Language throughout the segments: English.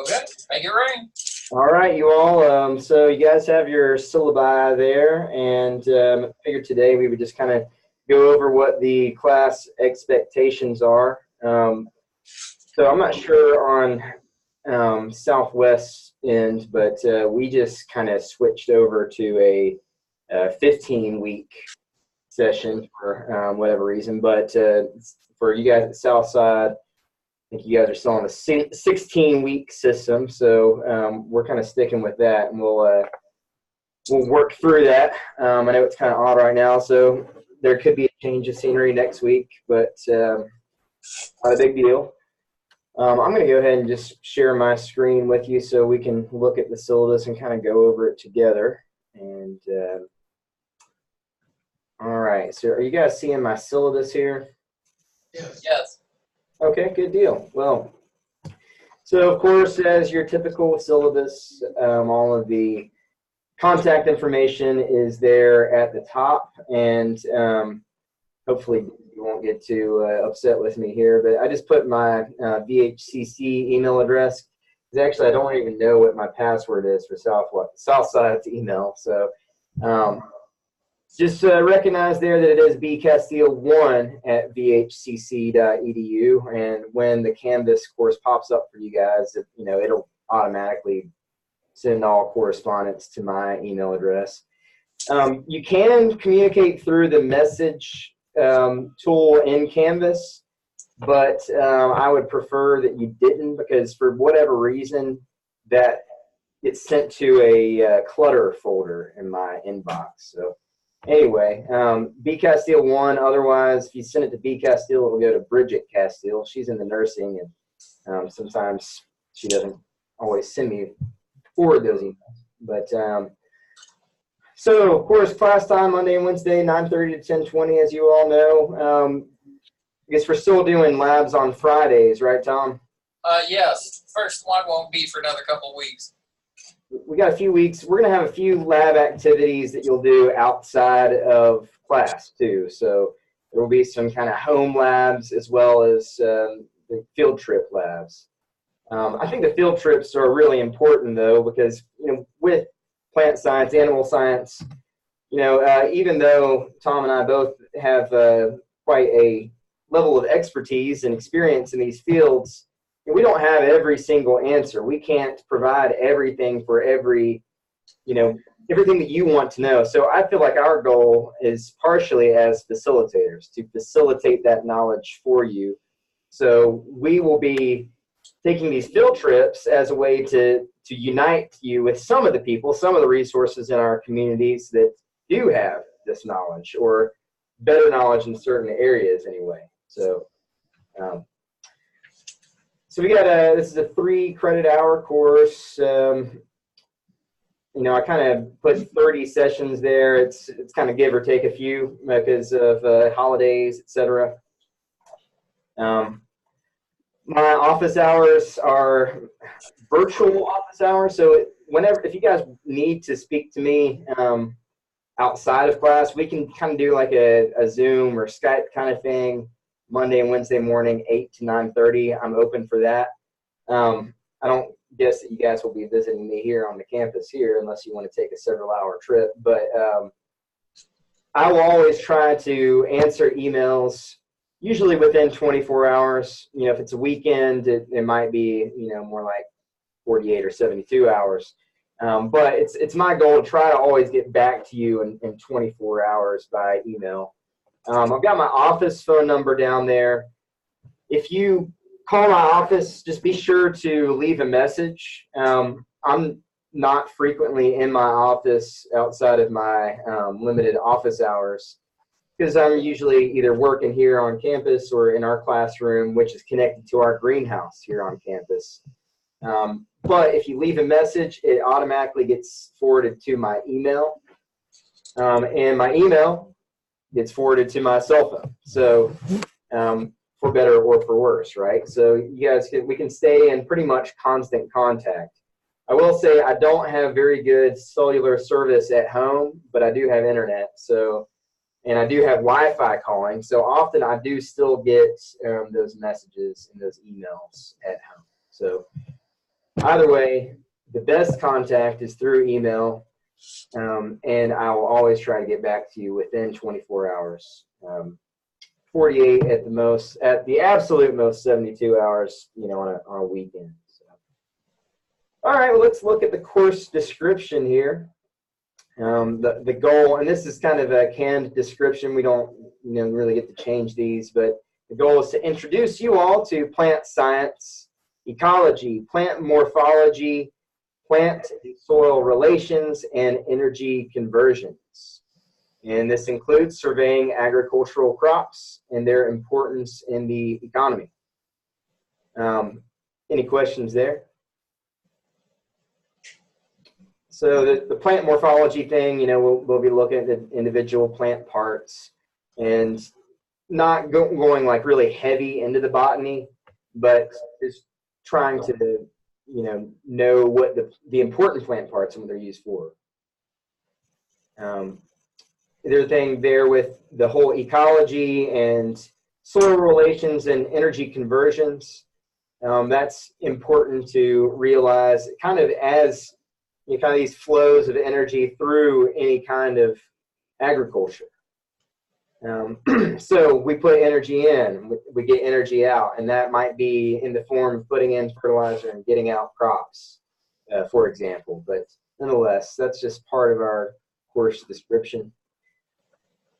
Okay, make it rain. All right, you all. So you guys have your syllabi there, and I figured today we would just kind of go over what the class expectations are. So I'm not sure on Southwest end, but we just kind of switched over to a 15-week session for whatever reason. But for you guys at Southside, I think you guys are still on a 16-week system, so we're kind of sticking with that, and we'll work through that. I know it's kind of odd right now, so there could be a change of scenery next week, but not a big deal. I'm going to go ahead and just share my screen with you so we can look at the syllabus and kind of go over it together. And all right, so are you guys seeing my syllabus here? Yes. Yes. Okay, good deal. Well, so of course, as your typical syllabus, all of the contact information is there at the top, and hopefully you won't get too upset with me here, but I just put my VHCC email address, because actually I don't even know what my password is for Southside's email, so just recognize there that it is bcastile1@vhcc.edu, and when the Canvas course pops up for you guys, it'll automatically send all correspondence to my email address. You can communicate through the message tool in Canvas, but I would prefer that you didn't, because for whatever reason that it's sent to a clutter folder in my inbox. So anyway, bcastile1. Otherwise, if you send it to bcastile, it'll go to Bridget Castile. She's in the nursing, and sometimes she doesn't always send me forward those emails. But so of course, class time Monday and Wednesday, 9:30 to 10:20, as you all know. I guess we're still doing labs on Fridays, right, Tom? Yes. First one won't be for another couple of weeks. We got a few weeks. We're going to have a few lab activities that you'll do outside of class too. So there will be some kind of home labs as well as the field trip labs. I think the field trips are really important though, because with plant science, animal science, even though Tom and I both have quite a level of expertise and experience in these fields, we don't have every single answer. We can't provide everything for everything that you want to know. So I feel like our goal is partially as facilitators to facilitate that knowledge for you. So we will be taking these field trips as a way to unite you with some of the people, some of the resources in our communities that do have this knowledge, or better knowledge in certain areas anyway. So so we got this is a 3-credit-hour course. I kind of put 30 sessions there. It's kind of give or take a few because of holidays, etc. My office hours are virtual office hours, so if you guys need to speak to me outside of class, we can kind of do like a Zoom or Skype kind of thing. Monday and Wednesday morning, 8 to 9:30. I'm open for that. I don't guess that you guys will be visiting me here on the campus here unless you want to take a several-hour trip. But I will always try to answer emails, usually within 24 hours. If it's a weekend, it might be more like 48 or 72 hours. But it's my goal to try to always get back to you in 24 hours by email. I've got my office phone number down there. If you call my office, just be sure to leave a message. I'm not frequently in my office outside of my limited office hours, because I'm usually either working here on campus or in our classroom, which is connected to our greenhouse here on campus. But if you leave a message, it automatically gets forwarded to my email, and my email gets forwarded to my cell phone. So for better or for worse, right? So we can stay in pretty much constant contact. I will say I don't have very good cellular service at home, but I do have internet. And I do have Wi-Fi calling. So often I do still get those messages and those emails at home. So Either way, the best contact is through email, and I will always try to get back to you within 24 hours. 48 at the most, at the absolute most, 72 hours, on a weekend. So. All right, well, let's look at the course description here. The goal, and this is kind of a canned description. We don't really get to change these, but the goal is to introduce you all to plant science, ecology, plant morphology, plant and soil relations, and energy conversions. And this includes surveying agricultural crops and their importance in the economy. Any questions there? So the plant morphology thing, we'll be looking at the individual plant parts and not going like really heavy into the botany, but just trying to, know what the important plant parts and what they're used for. The other thing there with the whole ecology and soil relations and energy conversions, that's important to realize kind of as kind of these flows of energy through any kind of agriculture. So we put energy in, we get energy out, and that might be in the form of putting in fertilizer and getting out crops, for example. But nonetheless, that's just part of our course description.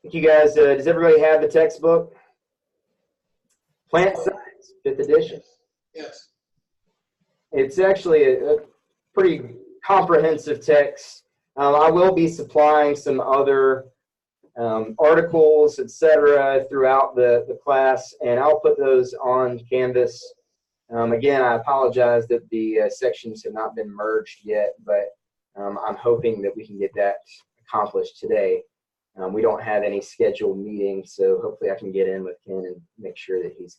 Thank you guys. Does everybody have the textbook? Plant Science, 5th edition. Yes. It's actually a pretty comprehensive text. I will be supplying some other articles, etc., throughout the class, and I'll put those on Canvas. Again, I apologize that the sections have not been merged yet, but I'm hoping that we can get that accomplished today. We don't have any scheduled meetings, so hopefully I can get in with Ken and make sure that he's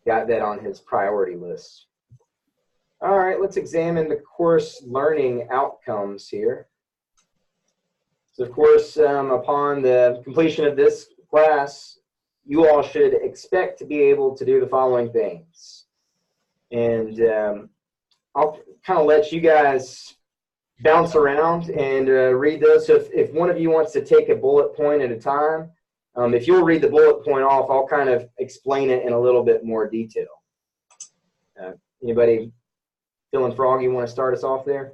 got that on his priority list. All right, let's examine the course learning outcomes here. So, of course, upon the completion of this class, you all should expect to be able to do the following things. And I'll kind of let you guys bounce around and read those. So if one of you wants to take a bullet point at a time, if you'll read the bullet point off, I'll kind of explain it in a little bit more detail. Anybody feeling froggy, you want to start us off there?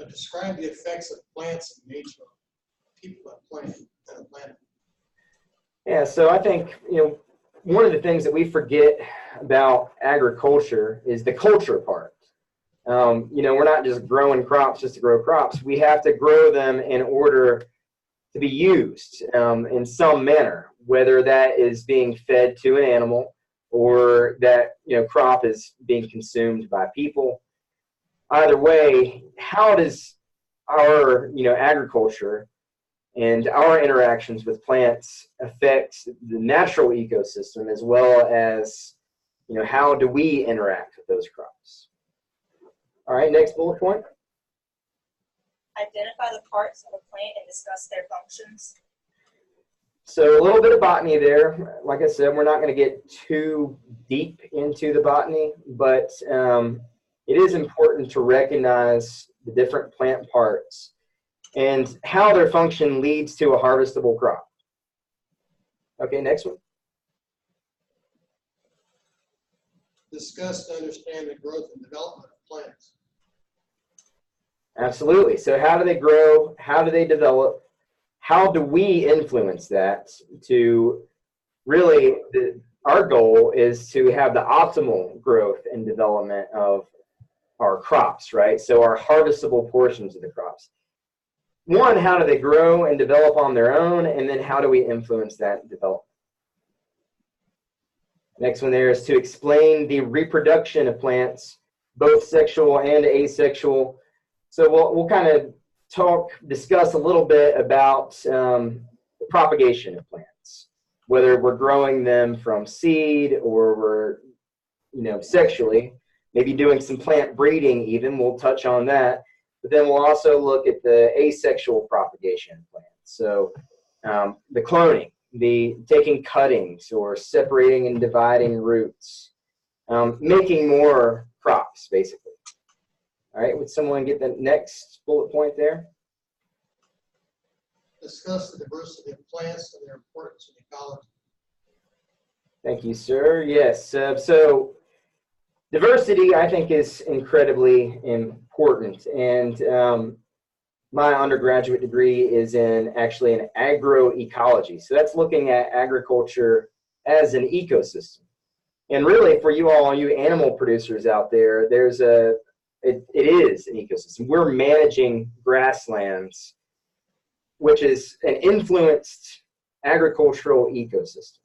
Describe the effects of plants and nature on people and planet. Yeah, so I think, one of the things that we forget about agriculture is the culture part. We're not just growing crops just to grow crops. We have to grow them in order to be used in some manner, whether that is being fed to an animal or that, crop is being consumed by people. Either way, how does our, agriculture and our interactions with plants affect the natural ecosystem, as well as, how do we interact with those crops? All right, next bullet point. Identify the parts of a plant and discuss their functions. So a little bit of botany there. Like I said, we're not going to get too deep into the botany, but it is important to recognize the different plant parts and how their function leads to a harvestable crop. Okay, next one. Discuss to understand the growth and development of plants. Absolutely. So how do they grow? How do they develop? How do we influence that to really, our goal is to have the optimal growth and development of our crops, right? So our harvestable portions of the crops. One, how do they grow and develop on their own? And then how do we influence that development? Next one there is to explain the reproduction of plants, both sexual and asexual. So we'll kind of discuss a little bit about the propagation of plants, whether we're growing them from seed or we're, sexually, maybe doing some plant breeding even. We'll touch on that. But then we'll also look at the asexual propagation of plants. So the cloning, the taking cuttings or separating and dividing roots, making more crops, basically. All right, would someone get the next bullet point there? Discuss the diversity of plants and their importance in ecology. Thank you, sir. Yes, so diversity, I think, is incredibly important. And my undergraduate degree is actually in agroecology. So that's looking at agriculture as an ecosystem. And really, for you all you animal producers out there, it is an ecosystem. We're managing grasslands, which is an influenced agricultural ecosystem.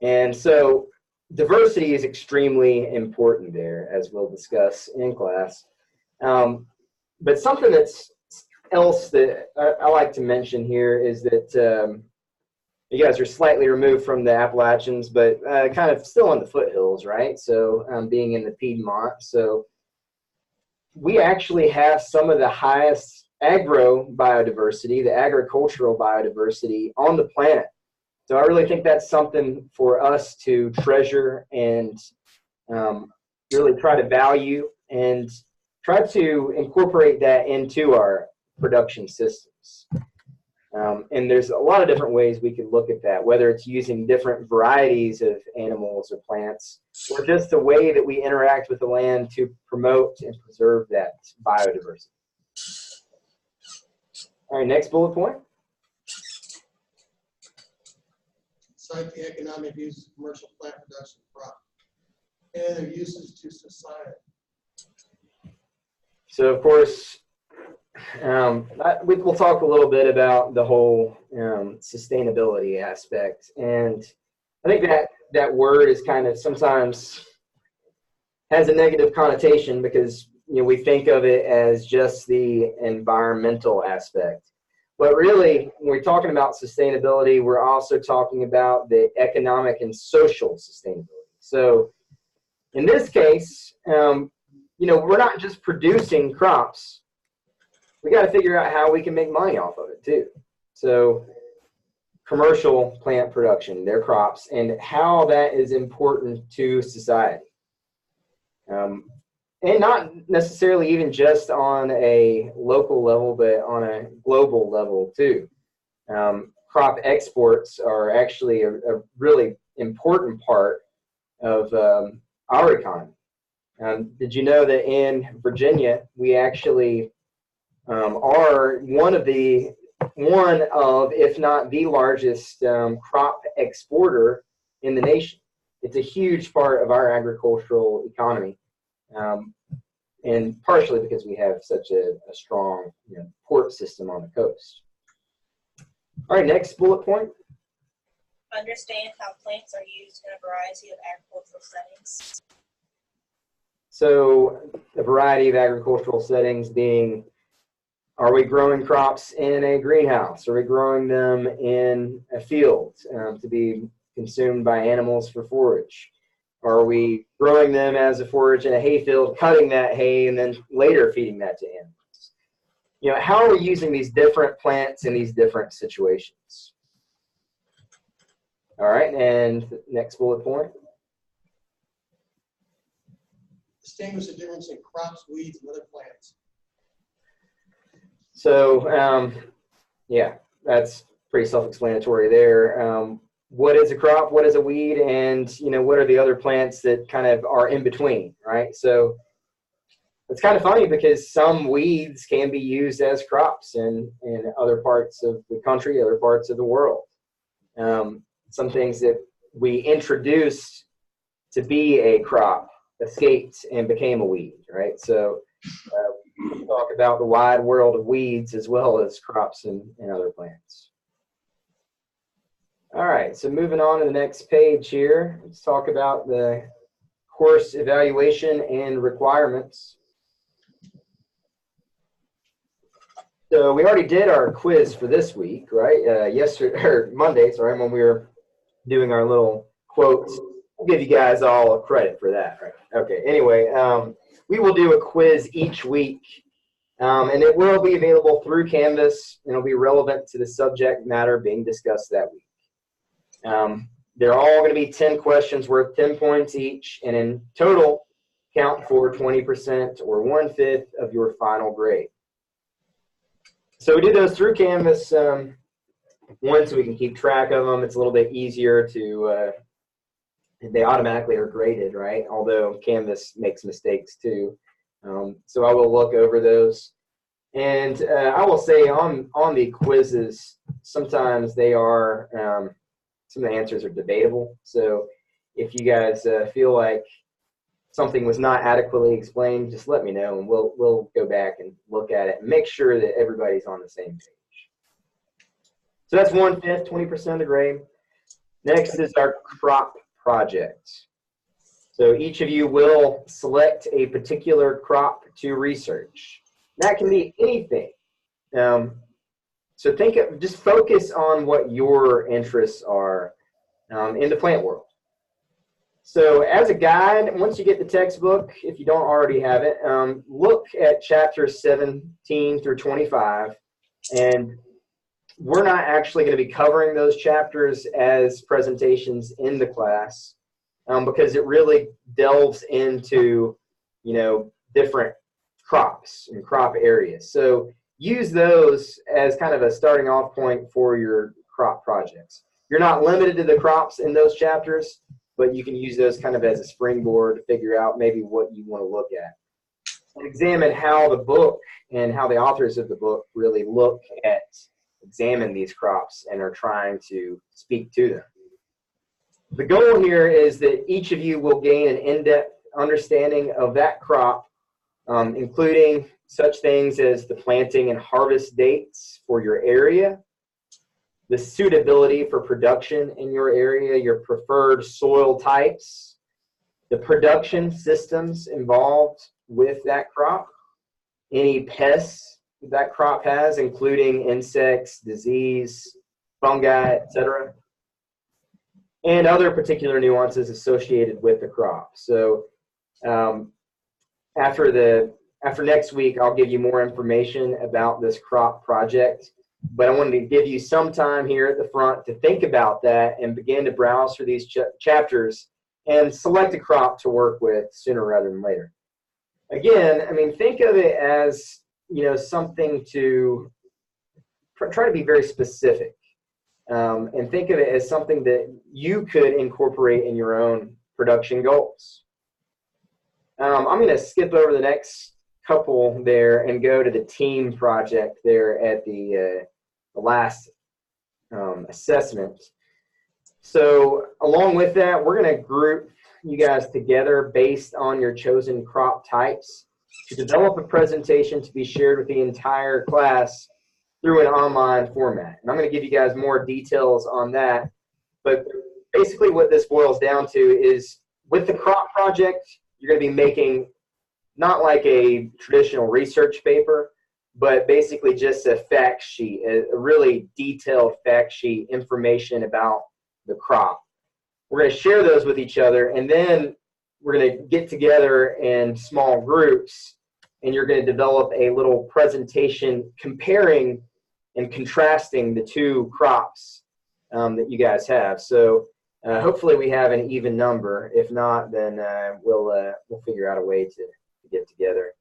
And so diversity is extremely important there, as we'll discuss in class. But something else that I like to mention here is that you guys are slightly removed from the Appalachians, but kind of still in the foothills, right? So being in the Piedmont. So we actually have some of the highest biodiversity, the agricultural biodiversity on the planet. So I really think that's something for us to treasure and really try to value and try to incorporate that into our production systems. And there's a lot of different ways we could look at that, whether it's using different varieties of animals or plants, or just the way that we interact with the land to promote and preserve that biodiversity. All right, next bullet point. Cite the economic use of commercial plant production crop and their uses to society. So, of course, we'll talk a little bit about the whole sustainability aspect. And I think that word is kind of sometimes has a negative connotation because we think of it as just the environmental aspect. But really, when we're talking about sustainability, we're also talking about the economic and social sustainability. So in this case, we're not just producing crops. We got to figure out how we can make money off of it too. So commercial plant production, their crops, and how that is important to society. And not necessarily even just on a local level, but on a global level too. Crop exports are actually a really important part of our economy. Did you know that in Virginia, we actually are one of, if not the largest crop exporter in the nation? It's a huge part of our agricultural economy. And partially because we have such a strong port system on the coast. All right, next bullet point. Understand how plants are used in a variety of agricultural settings. So a variety of agricultural settings being, are we growing crops in a greenhouse? Are we growing them in a field to be consumed by animals for forage? Are we growing them as a forage in a hayfield, cutting that hay, and then later feeding that to animals? How are we using these different plants in these different situations? All right, and next bullet point. Distinguish the difference in crops, weeds, and other plants. So, yeah, that's pretty self-explanatory there. What is a crop, what is a weed, and what are the other plants that kind of are in between, right? So it's kind of funny because some weeds can be used as crops in other parts of the country, other parts of the world. Some things that we introduced to be a crop escaped and became a weed, right? So we talk about the wide world of weeds as well as crops and other plants. All right, so moving on to the next page here, let's talk about the course evaluation and requirements. So we already did our quiz for this week, right? Yesterday or Monday, sorry, when we were doing our little quotes. I'll give you guys all credit for that, right? Okay, anyway, we will do a quiz each week, and it will be available through Canvas, and it'll be relevant to the subject matter being discussed that week. They're all going to be 10 questions worth 10 points each, and in total, count for 20% or 1/5 of your final grade. So we do those through Canvas, one, so we can keep track of them. It's a little bit easier to, they automatically are graded, right? Although Canvas makes mistakes too. So I will look over those. And I will say on the quizzes, sometimes they are, some of the answers are debatable. So if you guys feel like something was not adequately explained, just let me know, and we'll go back and look at it and make sure that everybody's on the same page. So that's 1/5, 20% of the grade. Next is our crop project. So each of you will select a particular crop to research. That can be anything. So just focus on what your interests are in the plant world. So as a guide, once you get the textbook, if you don't already have it, look at chapters 17 through 25. And we're not actually going to be covering those chapters as presentations in the class because it really delves into, different crops and crop areas. So use those as kind of a starting off point for your crop projects. You're not limited to the crops in those chapters, but you can use those kind of as a springboard to figure out maybe what you want to look at. And examine how the book and how the authors of the book really examine these crops and are trying to speak to them. The goal here is that each of you will gain an in-depth understanding of that crop, including such things as the planting and harvest dates for your area, the suitability for production in your area, your preferred soil types, the production systems involved with that crop, any pests that crop has, including insects, disease, fungi, etc., and other particular nuances associated with the crop. So after next week, I'll give you more information about this crop project. But I wanted to give you some time here at the front to think about that and begin to browse through these chapters and select a crop to work with sooner rather than later. Again, think of it as, something to try to be very specific. And think of it as something that you could incorporate in your own production goals. I'm going to skip over the next couple there and go to the team project there at the last assessment. So along with that, we're going to group you guys together based on your chosen crop types to develop a presentation to be shared with the entire class through an online format. And I'm going to give you guys more details on that. But basically what this boils down to is with the crop project, you're going to be making not like a traditional research paper, but basically just a fact sheet, a really detailed fact sheet, information about the crop. We're going to share those with each other, and then we're going to get together in small groups, and you're going to develop a little presentation comparing and contrasting the two crops that you guys have. So hopefully we have an even number. If not, then we'll figure out a way to get together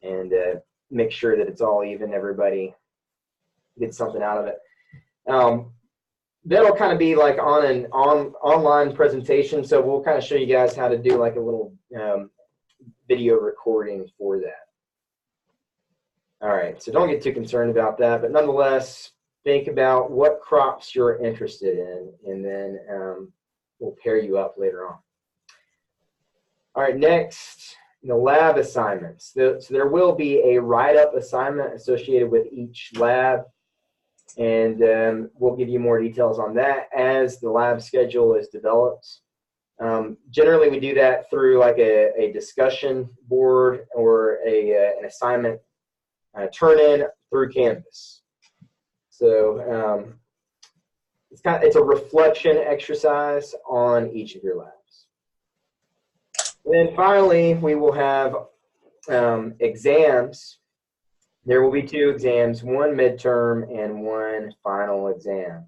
and make sure that it's all even. Everybody gets something out of it. That'll kind of be like on an online presentation. So we'll kind of show you guys how to do like a little video recording for that. All right, so don't get too concerned about that, but nonetheless, think about what crops you're interested in, and then we'll pair you up later on. All right, next, the lab assignments. So there will be a write-up assignment associated with each lab, and we'll give you more details on that as the lab schedule is developed. Generally, we do that through like a discussion board or an assignment turn in through Canvas. So it's a reflection exercise on each of your labs. And then finally, we will have exams. There will be 2 exams, one midterm and one final exam.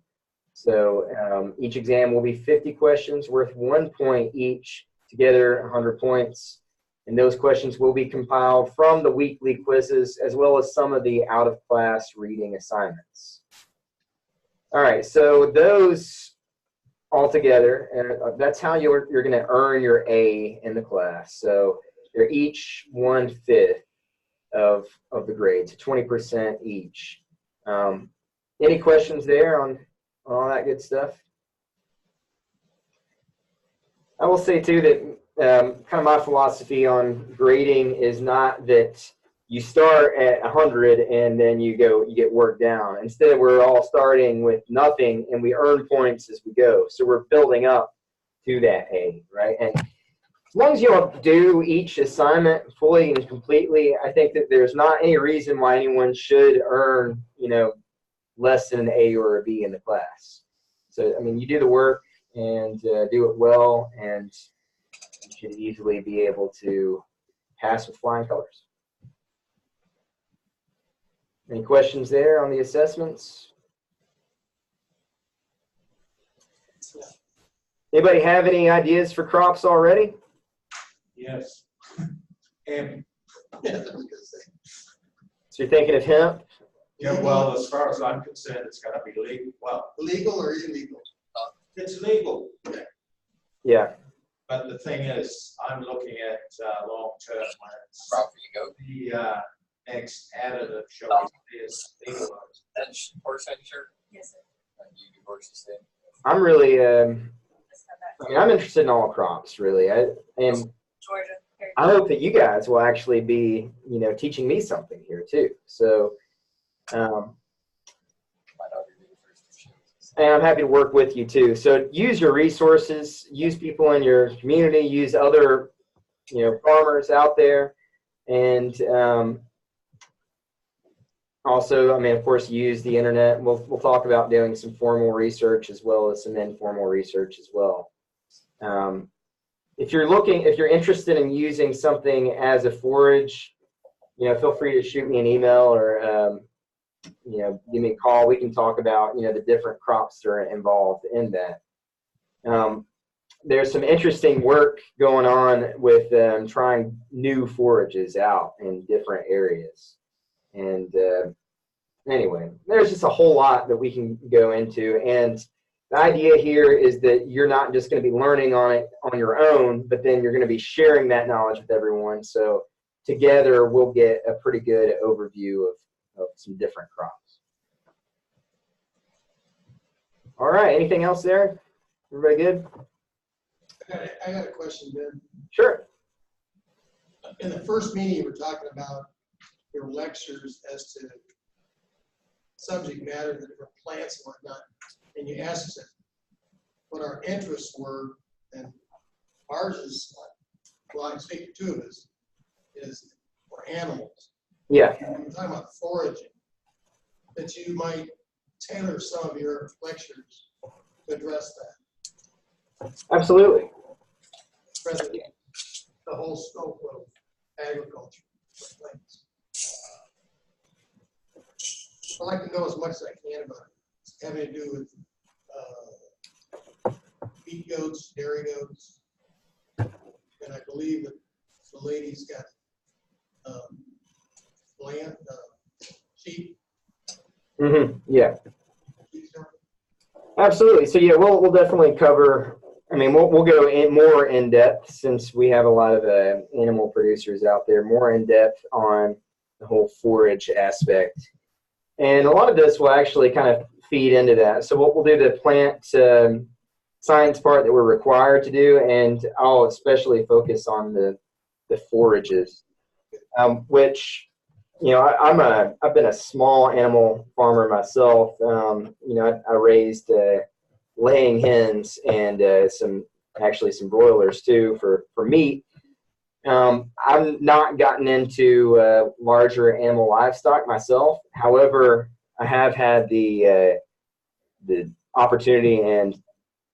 So each exam will be 50 questions worth 1 point each, together 100 points. And those questions will be compiled from the weekly quizzes as well as some of the out-of-class reading assignments. All right, so those altogether, that's how you're going to earn your A in the class. So they're each 1/5 of the grade, so 20% each. Any questions there on all that good stuff? I will say too that kind of my philosophy on grading is not that you start at 100 and then you get worked down. Instead, we're all starting with nothing and we earn points as we go. So we're building up to that A, right? And as long as you don't do each assignment fully and completely, I think that there's not any reason why anyone should earn, less than an A or a B in the class. So, I mean, you do the work and do it well, and you should easily be able to pass with flying colors. Any questions there on the assessments? Anybody have any ideas for crops already? Yes. Hemp. So you're thinking of hemp? Yeah, well, as far as I'm concerned, it's got to be legal. Well, Legal or illegal? it's legal. Yeah. But the thing is, I'm looking at long term when it's Property you go. the next additive showing is legalized. That's horse signature. Yes, sir. And you do horses then. I'm really, Let's have that. I'm interested in all crops, really. And Georgia. I hope that you guys will actually be, teaching me something here too. So, My daughter did it first. and I'm happy to work with you too. So use your resources, use people in your community, use other, farmers out there, and also, I mean, of course, use the internet. We'll talk about doing some formal research as well as some informal research as well. If you're interested in using something as a forage, feel free to shoot me an email or give me a call. We can talk about the different crops that are involved in that. There's some interesting work going on with trying new forages out in different areas. And anyway, there's just a whole lot that we can go into. And the idea here is that you're not just going to be learning on it on your own, but then you're going to be sharing that knowledge with everyone. So together we'll get a pretty good overview of some different crops. All right, anything else there? Everybody good? I got a question, Ben. Sure. In the first meeting, you were talking about your lectures as to subject matter, the different plants and whatnot, and you asked us what our interests were, and ours is, well, I can speak to two of us, is for animals. Yeah. And we're talking about foraging, that you might tailor some of your lectures to address that. Absolutely. Present the whole scope of agriculture for plants. I'd like to know as much as I can about it. It's having to do with beef goats, dairy goats, and I believe that the lady's got sheep. Mm-hmm. Yeah. Sheep something. Absolutely. So yeah, we'll definitely cover. I mean, we'll go in more in depth since we have a lot of animal producers out there. More in depth on the whole forage aspect, and a lot of this will actually kind of feed into that. So we'll do the plant science part that we're required to do, and I'll especially focus on the forages, which I've been a small animal farmer myself. I raised laying hens and some broilers too for meat. I've not gotten into larger animal livestock myself. However, I have had the opportunity and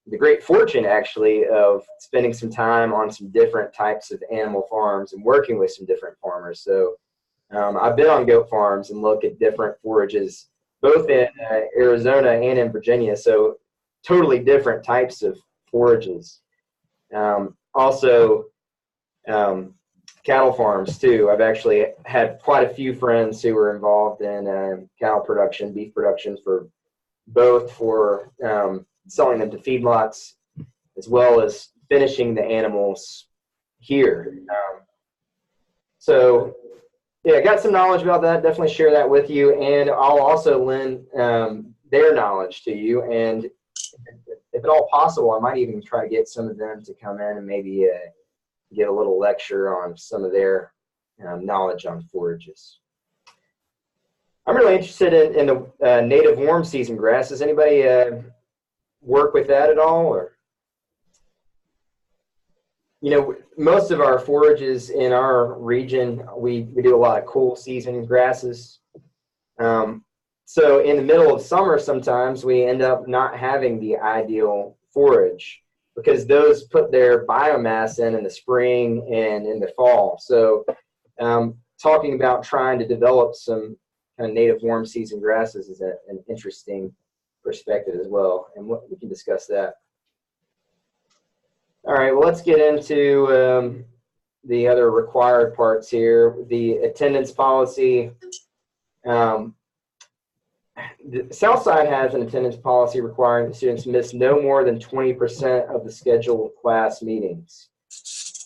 the great fortune actually of spending some time on some different types of animal farms and working with some different farmers. So I've been on goat farms and look at different forages, both in Arizona and in Virginia. So totally different types of forages. Also, cattle farms too. I've actually had quite a few friends who were involved in cattle production, beef production for both for selling them to feedlots as well as finishing the animals here. So yeah, I got some knowledge about that. Definitely share that with you, and I'll also lend their knowledge to you. And if at all possible, I might even try to get some of them to come in and maybe get a little lecture on some of their knowledge on forages. I'm really interested in the native warm season grass. Does anybody work with that at all? Or, you know, most of our forages in our region, we do a lot of cool season grasses. So in the middle of summer, sometimes we end up not having the ideal forage because those put their biomass in the spring and in the fall. So talking about trying to develop some kind of native warm season grasses is an interesting perspective as well, and we can discuss that. All right, well, let's get into the other required parts here. The attendance policy. The Southside has an attendance policy requiring that students miss no more than 20% of the scheduled class meetings.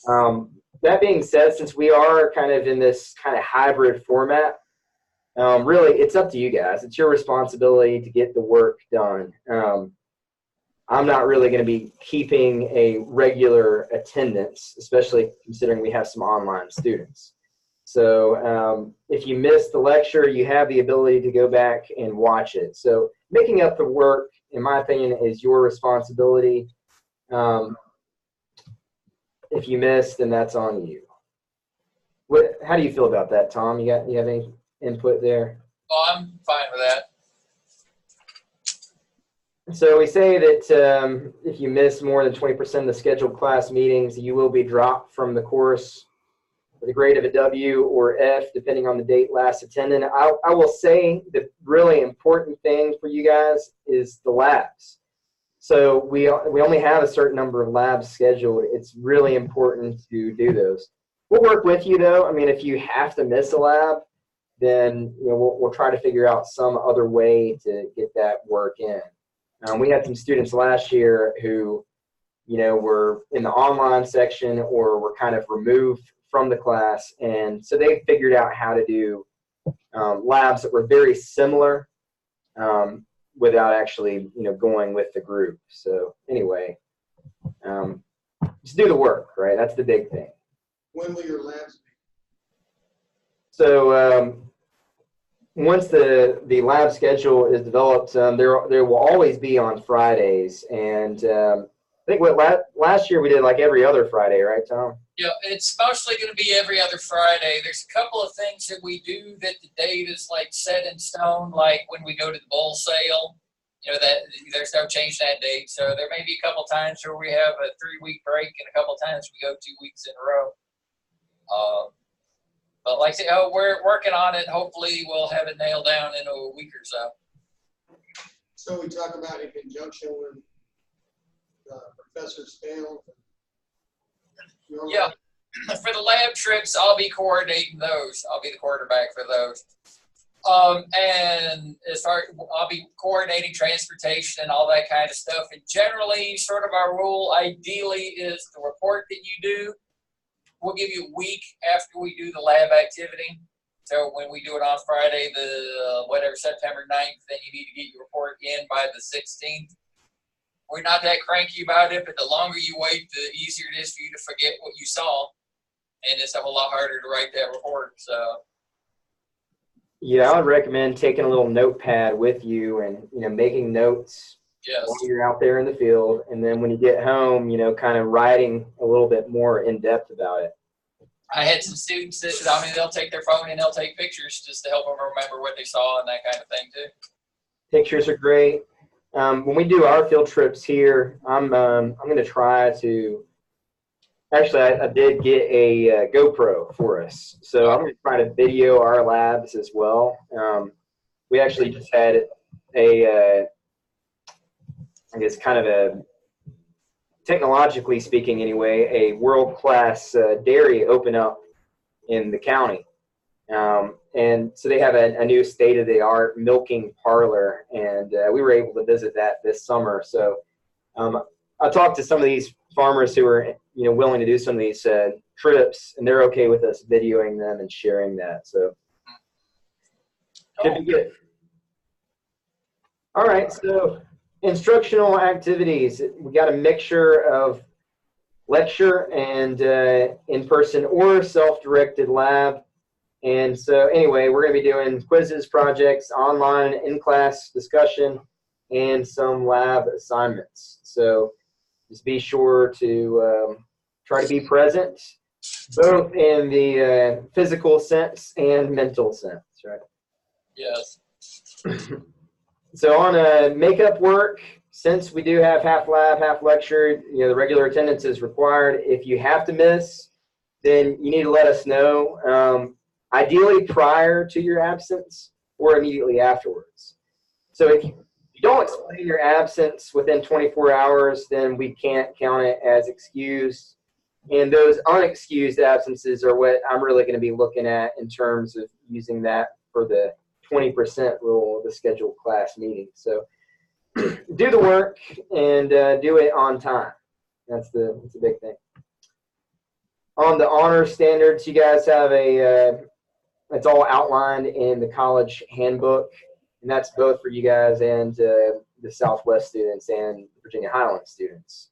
That being said, since we are kind of in this kind of hybrid format, really it's up to you guys. It's your responsibility to get the work done. I'm not really going to be keeping a regular attendance, especially considering we have some online students. So if you missed the lecture, you have the ability to go back and watch it. So making up the work, in my opinion, is your responsibility. If you missed, then that's on you. How do you feel about that, Tom? You have any input there? Oh, I'm fine with that. So we say that if you miss more than 20% of the scheduled class meetings, you will be dropped from the course with a grade of a W or F, depending on the date last attended. I will say the really important thing for you guys is the labs. So we only have a certain number of labs scheduled. It's really important to do those. We'll work with you though. I mean, if you have to miss a lab, then we'll try to figure out some other way to get that work in. We had some students last year who, were in the online section or were kind of removed from the class, and so they figured out how to do labs that were very similar without actually, going with the group. So anyway, just do the work, right? That's the big thing. When will your labs be? So once the lab schedule is developed, there will always be on Fridays, and I think last year we did like every other Friday, right, Tom? Yeah, it's mostly going to be every other Friday. There's a couple of things that we do that the date is like set in stone, like when we go to the bull sale, that there's no change that date. So there may be a couple times where we have a 3-week break and a couple times we go 2 weeks in a row. But like I say, we're working on it. Hopefully we'll have it nailed down in a week or so. So we talk about in conjunction with Professor Stale. Yeah, for the lab trips, I'll be coordinating those. I'll be the quarterback for those. And as far I'll be coordinating transportation and all that kind of stuff. And generally, sort of our rule, ideally, is the report that you do, we'll give you a week after we do the lab activity. So when we do it on Friday, September 9th, then you need to get your report in by the 16th. We're not that cranky about it, but the longer you wait, the easier it is for you to forget what you saw. And it's a whole lot harder to write that report. So yeah, I would recommend taking a little notepad with you and making notes while you're out there in the field. And then when you get home, kind of writing a little bit more in depth about it. I had some students that, they'll take their phone and they'll take pictures just to help them remember what they saw and that kind of thing too. Pictures are great. When we do our field trips here, I'm going to try to. Actually, I did get a GoPro for us, so I'm going to try to video our labs as well. We actually just had I guess kind of a, technologically speaking anyway, a world-class dairy open up in the county. And so they have a new state-of-the-art milking parlor, and we were able to visit that this summer. So I talked to some of these farmers who are, you know, willing to do some of these trips, and they're okay with us videoing them and sharing that. So should be good. All right, so instructional activities. We got a mixture of lecture and in-person or self-directed lab. And so anyway, we're going to be doing quizzes, projects, online, in-class discussion, and some lab assignments. So just be sure to try to be present, both in the physical sense and mental sense, right? Yes. So on makeup work, since we do have half lab, half lecture, you know, the regular attendance is required. If you have to miss, then you need to let us know, ideally prior to your absence or immediately afterwards. So if you don't explain your absence within 24 hours, then we can't count it as excused. And those unexcused absences are what I'm really going to be looking at in terms of using that for the 20% rule of the scheduled class meeting. So do the work and do it on time. That's the big thing. On the honor standards, you guys have it's all outlined in the college handbook, and that's both for you guys and the Southwest students and Virginia Highland students.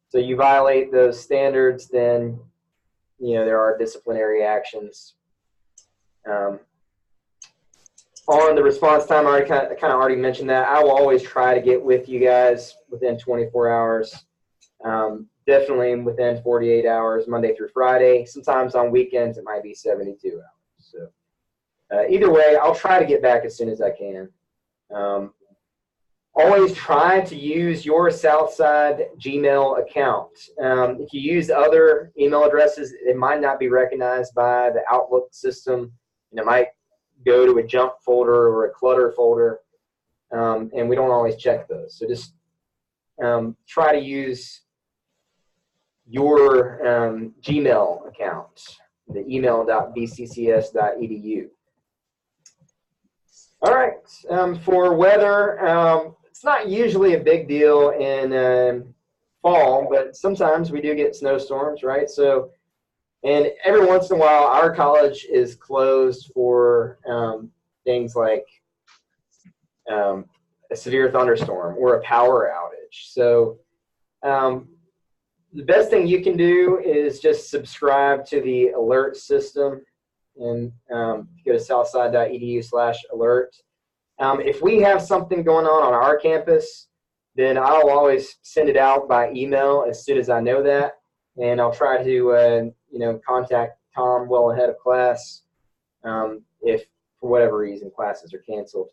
So you violate those standards, then, you know, there are disciplinary actions. On the response time, I kind of already mentioned that. I will always try to get with you guys within 24 hours. Definitely within 48 hours, Monday through Friday. Sometimes on weekends, it might be 72 hours. So either way, I'll try to get back as soon as I can. Always try to use your Southside Gmail account. If you use other email addresses, it might not be recognized by the Outlook system. And it might go to a junk folder or a clutter folder, and we don't always check those. So just try to use your Gmail account, the email.bccs.edu. All right, for weather, it's not usually a big deal in fall, but sometimes we do get snowstorms, right? So, and every once in a while, our college is closed for things like a severe thunderstorm or a power outage. So the best thing you can do is just subscribe to the alert system and go to southside.edu/alert. If we have something going on our campus, then I'll always send it out by email as soon as I know that. And I'll try to, contact Tom well ahead of class if, for whatever reason, classes are canceled.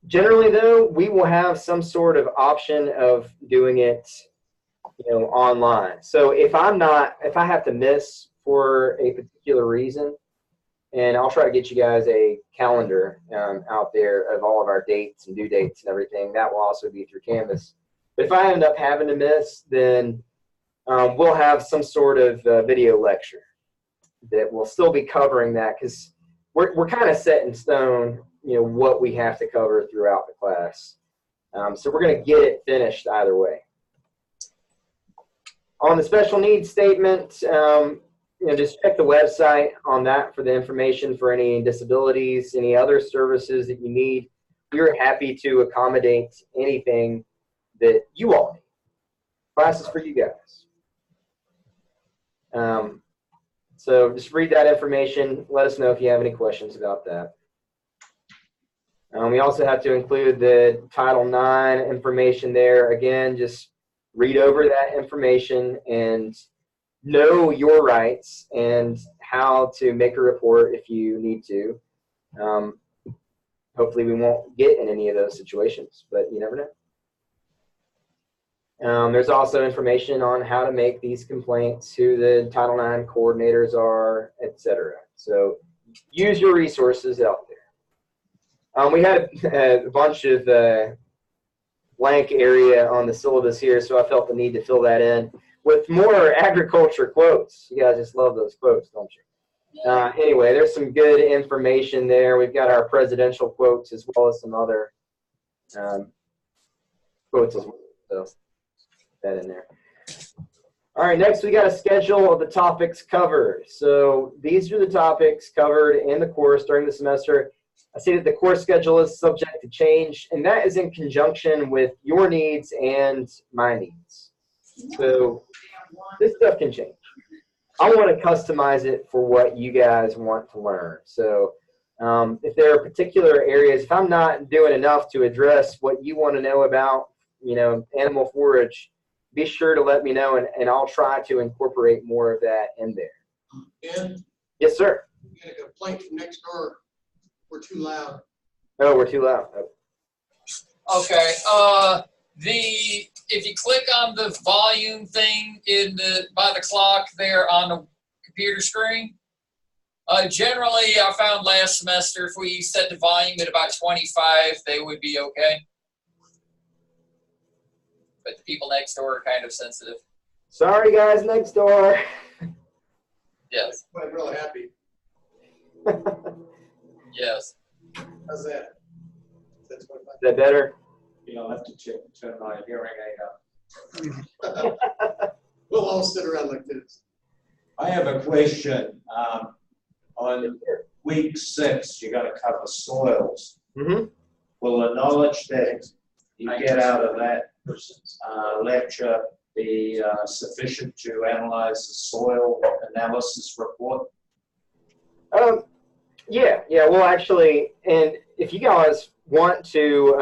Generally, though, we will have some sort of option of doing it, online. So if I have to miss for a particular reason, and I'll try to get you guys a calendar out there of all of our dates and due dates and everything. That will also be through Canvas. But if I end up having to miss, then we'll have some sort of video lecture that will still be covering that, because we're kind of set in stone, what we have to cover throughout the class. So we're going to get it finished either way. On the special needs statement, just check the website on that for the information for any disabilities, any other services that you need. We're happy to accommodate anything that you all need. Classes for you guys. So just read that information. Let us know if you have any questions about that. We also have to include the Title IX information there. Again, just read over that information and know your rights and how to make a report if you need to. Hopefully we won't get in any of those situations, but you never know. There's also information on how to make these complaints, who the Title IX coordinators are, etc. So use your resources out there. We had a bunch of blank area on the syllabus here, so I felt the need to fill that in. with more agriculture quotes. You guys just love those quotes, don't you? Anyway, there's some good information there. We've got our presidential quotes as well as some other quotes as well. So put that in there. All right, next we got a schedule of the topics covered. So these are the topics covered in the course during the semester. I see that the course schedule is subject to change, and that is in conjunction with your needs and my needs. So this stuff can change. I want to customize it for what you guys want to learn. So if there are particular areas, if I'm not doing enough to address what you want to know about, animal forage, be sure to let me know, and I'll try to incorporate more of that in there. And Yes, sir. we got a complaint from next door. We're too loud. Oh, we're too loud. Oh. Okay. If you click on the volume thing by the clock there on the computer screen, generally I found last semester if we set the volume at about 25, they would be okay. But the people next door are kind of sensitive. Sorry, guys, next door. Yes. I'm really happy. Yes. How's that? That's 25. Is that better? You'll have to turn my hearing aid up. We'll all sit around like this. I have a question. On week 6, you're going to cover soils. Mm-hmm. Will the knowledge that you get out of that lecture be sufficient to analyze the soil analysis report? Yeah. Well, actually, and if you guys want to,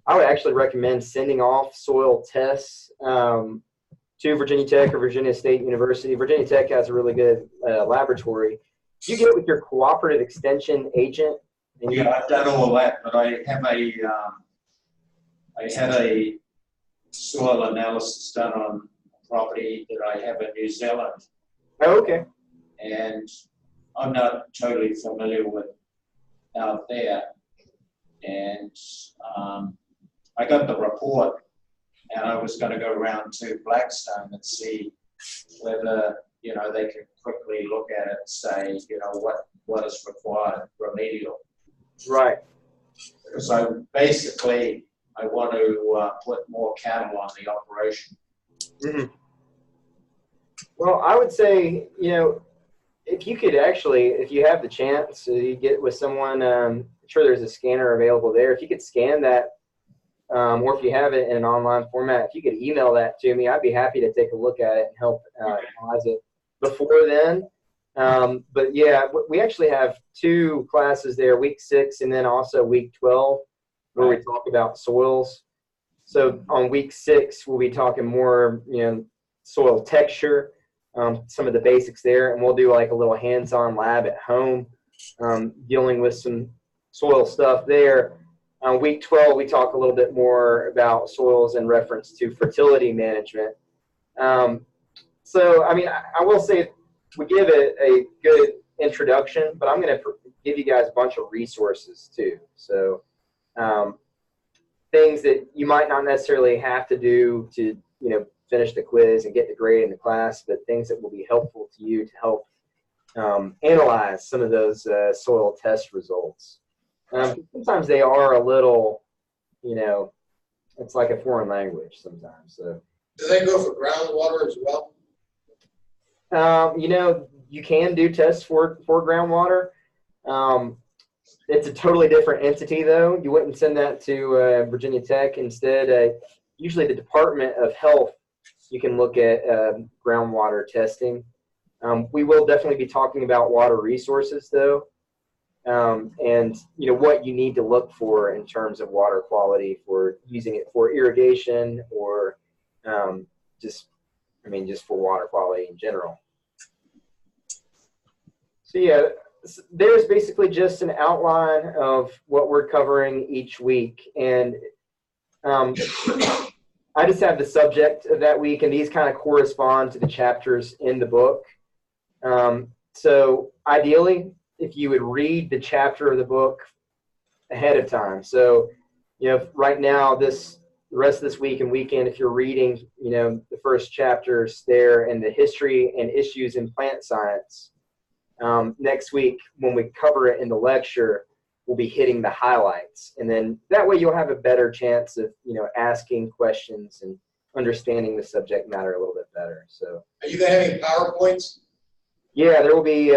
I would actually recommend sending off soil tests to Virginia Tech or Virginia State University. Virginia Tech has a really good laboratory. You get with your cooperative extension agent. And Yeah, I've done all that, but I had a soil analysis done on a property that I have in New Zealand, Oh, okay. and I'm not totally familiar with out there. And I got the report, and I was going to go around to Blackstone and see whether they could quickly look at it and say what is required remedial. Right. Because I want to put more cattle on the operation. Mm-hmm. Well, I would say, if you could actually, if you have the chance, you get with someone, I'm sure there's a scanner available there. If you could scan that, or if you have it in an online format, if you could email that to me, I'd be happy to take a look at it and help analyze it before then. But yeah, we actually have 2 classes there, week 6 and then also week 12, where we talk about soils. So on week 6, we'll be talking more, soil texture, some of the basics there, and we'll do like a little hands-on lab at home, dealing with some soil stuff there. On week 12, we talk a little bit more about soils in reference to fertility management. So, I will say we give it a good introduction, but I'm going to give you guys a bunch of resources too. So, things that you might not necessarily have to do to, finish the quiz and get the grade in the class, but things that will be helpful to you to help analyze some of those soil test results. Sometimes they are a little, it's like a foreign language sometimes. So, Do they go for groundwater as well? You can do tests for groundwater. It's a totally different entity, though. You wouldn't send that to Virginia Tech. Instead, usually the Department of Health, you can look at groundwater testing. We will definitely be talking about water resources, though, and what you need to look for in terms of water quality for using it for irrigation or just for water quality in general. So yeah, there's basically just an outline of what we're covering each week, and I just have the subject of that week, and these kind of correspond to the chapters in the book. So ideally, if you would read the chapter of the book ahead of time. So, right now this the rest of this week and weekend, if you're reading, you know, the first chapters there in the history and issues in plant science, next week when we cover it in the lecture, we'll be hitting the highlights. And then that way you'll have a better chance of, you know, asking questions and understanding the subject matter a little bit better. So, Are you gonna have any PowerPoints? yeah, there will be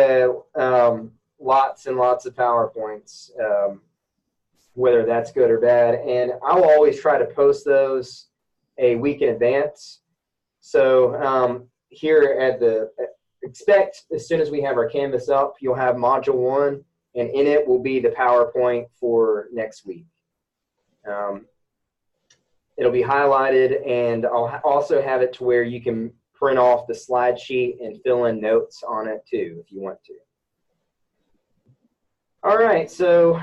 lots and lots of PowerPoints, whether that's good or bad. And I'll always try to post those a week in advance. So here at the, expect as soon as we have our Canvas up, you'll have Module 1, and in it will be the PowerPoint for next week. It'll be highlighted, and I'll also have it to where you can print off the slide sheet and fill in notes on it too, if you want to. All right, so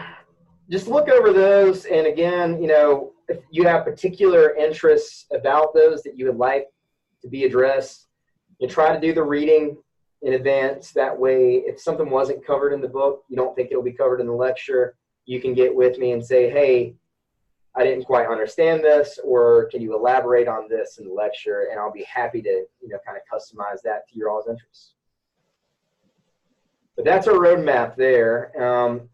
just look over those, and again, you know, if you have particular interests about those that you would like to be addressed, you try to do the reading in advance. That way, if something wasn't covered in the book, you don't think it'll be covered in the lecture, you can get with me and say, hey, I didn't quite understand this, or can you elaborate on this in the lecture? And I'll be happy to, you know, kind of customize that to your all's interests. But that's our roadmap there.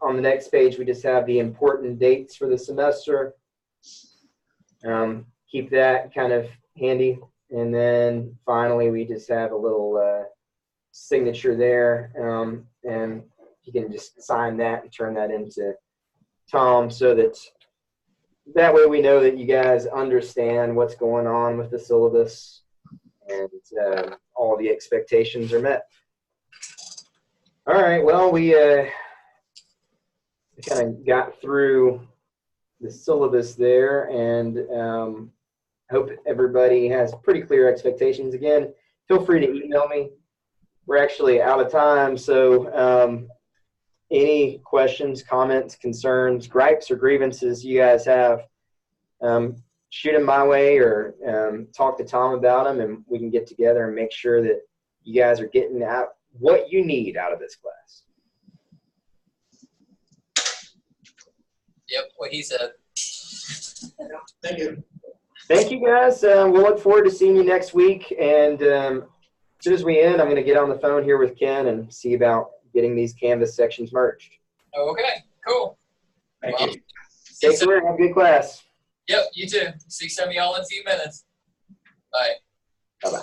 On the next page, we just have the important dates for the semester. Keep that kind of handy. And then finally, we just have a little signature there. And you can just sign that and turn that into Tom, so that way we know that you guys understand what's going on with the syllabus and all the expectations are met. All right, well, we kind of got through the syllabus there, and hope everybody has pretty clear expectations. Again, feel free to email me. We're actually out of time, so any questions, comments, concerns, gripes, or grievances you guys have, shoot them my way, or talk to Tom about them, and we can get together and make sure that you guys are getting out what you need out of this class. Yep, what he said. Thank you. Thank you, guys. We'll look forward to seeing you next week. And as soon as we end, I'm going to get on the phone here with Ken and see about getting these Canvas sections merged. Okay, cool. Thank Well, you. Take care. Have a good class. Yep, you too. See some of y'all in a few minutes. Bye. Bye-bye.